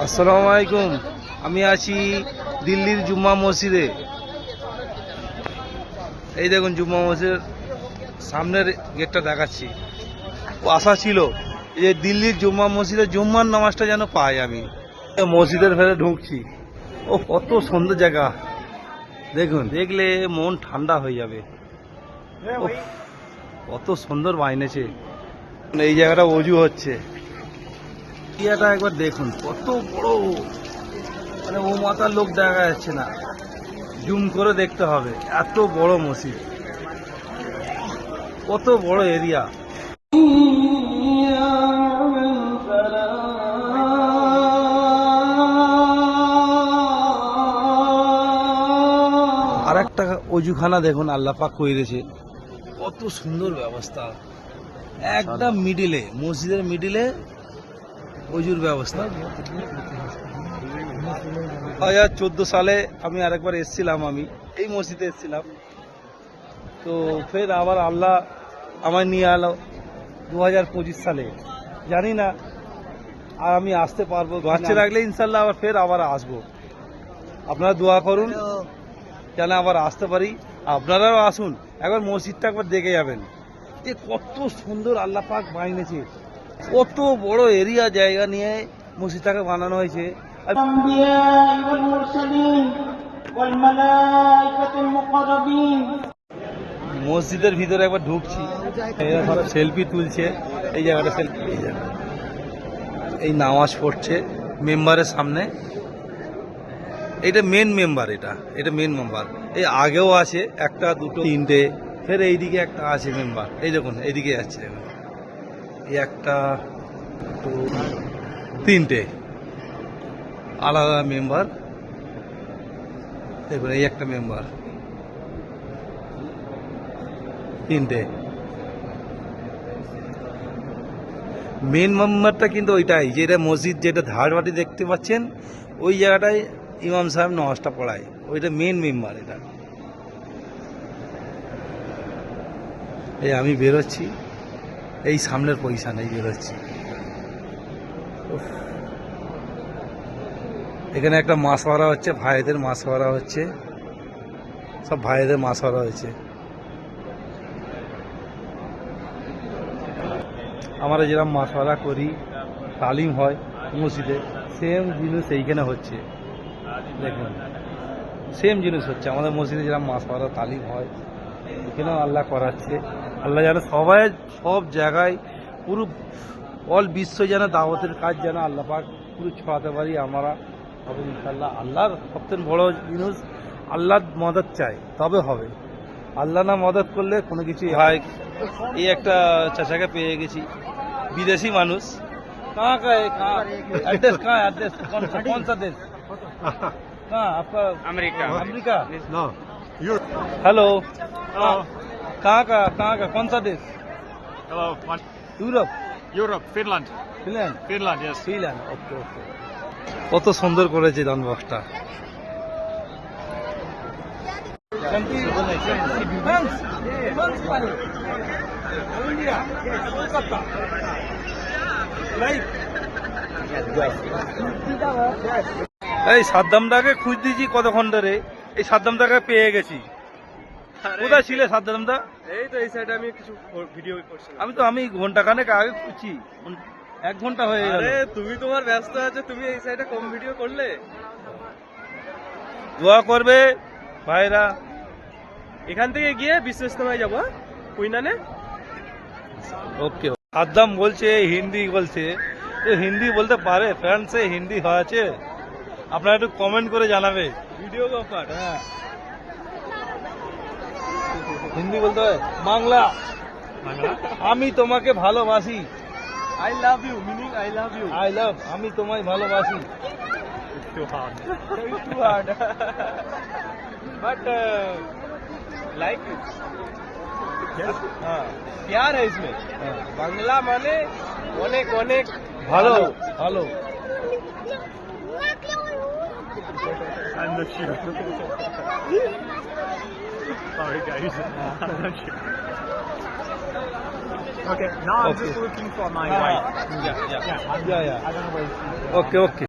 আসসালামু আলাইকুম। আমি আছি দিল্লির জুম্মা মসজিদে। এই দেখুন জুম্মা মসজিদের সামনের গেটটা দেখাচ্ছি। আশা ছিল যে দিল্লির জুম্মা মসজিদে জুম্মার নামাজটা যেন পাই। আমি মসজিদের ভেতরে ঢুকছি। ও কত সুন্দর জায়গা, দেখুন দেখলে মন ঠান্ডা হয়ে যাবে। কত সুন্দর বানিয়েছে। এই জায়গাটা অজু হচ্ছে। এরিয়াটা একবার দেখুন কত বড়, মানে ও মাথার লোক দেখা যাচ্ছে না, জুম করে দেখতে হবে। এত বড় মসজিদ, কত বড় এরিয়া। আর একটা অজুখানা দেখুন আল্লাহ পাক করেছে, কত সুন্দর ব্যবস্থা। একদম মিডিলে, মসজিদের মিডিলে অজুর ব্যবস্থা। 2014 সালে আমি আরেকবার এসেছিলাম, আমি এই মসজিদে এসেছিলাম। তো ফের আবার আল্লাহ আমায় নিয়ে এলো 2025 সালে। জানি না আর আমি আসতে পারবো, বাচ্চা রাখলে ইনশাল্লাহ আবার আসবো। আপনারা দোয়া করুন যেন আবার আসতে পারি। আপনারাও আসুন, একবার মসজিদটা একবার দেখে যাবেন যে কত সুন্দর আল্লাহ পাক বানিয়েছে। কত বড় এরিয়া জায়গা নিয়ে মসজিদটাকে বানানো হয়েছে। মসজিদের ভিতরে একবার ঢুকছি, সেলফি তুলছে। এই জায়গাটা সেলফি, এই নামাজ পড়ছে মেম্বারের সামনে। এটা মেন মেম্বার, এটা মেন মেম্বার। এই আগেও আছে একটা, দুটো, তিনটে, ফের এইদিকে একটা আছে মেম্বার। এই দেখুন এইদিকে যাচ্ছে, এই একটা, তিনটে আলাদা মেম্বার। দেখুন এই একটা মেম্বার, তিনটে। মেন মেম্বারটা কিন্তু ওইটাই, যেটা মসজিদ, যেটা ধারবাটি দেখতে পাচ্ছেন, ওই জায়গাটায় ইমাম সাহেব নামাজটা পড়ায়। ওইটা মেন মেম্বার। এটা এই আমি বেরোচ্ছি, এই সামনের পজিশন, এই বেরোচ্ছি। এখানে একটা মাছ মারা হচ্ছে, ভাইদের মাছ মারা হচ্ছে, সব ভাইদের মাছ মারা হয়েছে। আমরা যেরকম মাছ মারা করি, তালিম হয় মসজিদে, সেম জিনিস এইখানে হচ্ছে। দেখুন সেম জিনিস হচ্ছে আমাদের মসজিদে, যেরকম মাছ মারা তালিম হয় এখানেও আল্লাহ করাচ্ছে। আল্লাহ যেন সবাই, সব জায়গায়, পুরো অল বিশ্ব যেন দাওয়াতের কাজ যেন আল্লাহ পাক পুরো ছড়াতে পারি আমরা, হবে ইনশাল্লাহ। আল্লাহর সবচেয়ে বড় জিনিস, আল্লাহর মদদ চাই তবে হবে। আল্লাহ না মদদ করলে কোনো কিছুই হয়। এই একটা চাচাকে পেয়ে গেছি, বিদেশি মানুষ। कहाँ का है, कहाँ एड्रेस, कहाँ एड्रेस, कौन सा देश, कहाँ आपका? America. America? No, Europe. Hello, कहाँ का कौन सा देश? Hello, Europe. Europe, Finland. Finland, Finland, yes, Finland. Okay okay. কত সুন্দর করেছে দান বক্সটা। এই সাদ্দামটাকে খুঁজ দিয়েছি কতক্ষণ ধরে, এই সাদ্দামটাকে পেয়ে গেছি। কোথায় ছিলে সাদ্দামটা? এই তো এই সাইডে আমি কিছু ভিডিও করছিলাম। আমি ঘন্টাখানেক আগে খুঁজছি, 1 ঘন্টা হয়ে গেল। আরে তুমি তোমার ব্যস্ত আছো, তুমি এই সাইডে কম ভিডিও করলে। দোয়া করবে ভাইরা। এখান থেকে গিয়ে বিশ্ব ইজতেমায় যাবো, কুইনানে। ওকে। সাদ্দাম বলছে হিন্দি বলছে, হিন্দি বলতে পারে? ফ্রান্সে হিন্দি আছে? আপনারা একটু কমেন্ট করে জানাবে। ভিডিও কপার, হ্যাঁ, হিন্দি বলতে হয়। বাংলা, আমি তোমাকে ভালোবাসি। I love you, meaning I love you. I love, আমি তোমায় ভালোবাসি। Too hard. It's too hard. But like it. हाँ, प्यार है इसमें। बांग्ला माने अनेक अनेक ভালো ভালো। I'm not sure. Sorry guys. I'm not sure. Okay, now I'm just looking for my wife. Yeah. I don't know where she is. Okay, okay.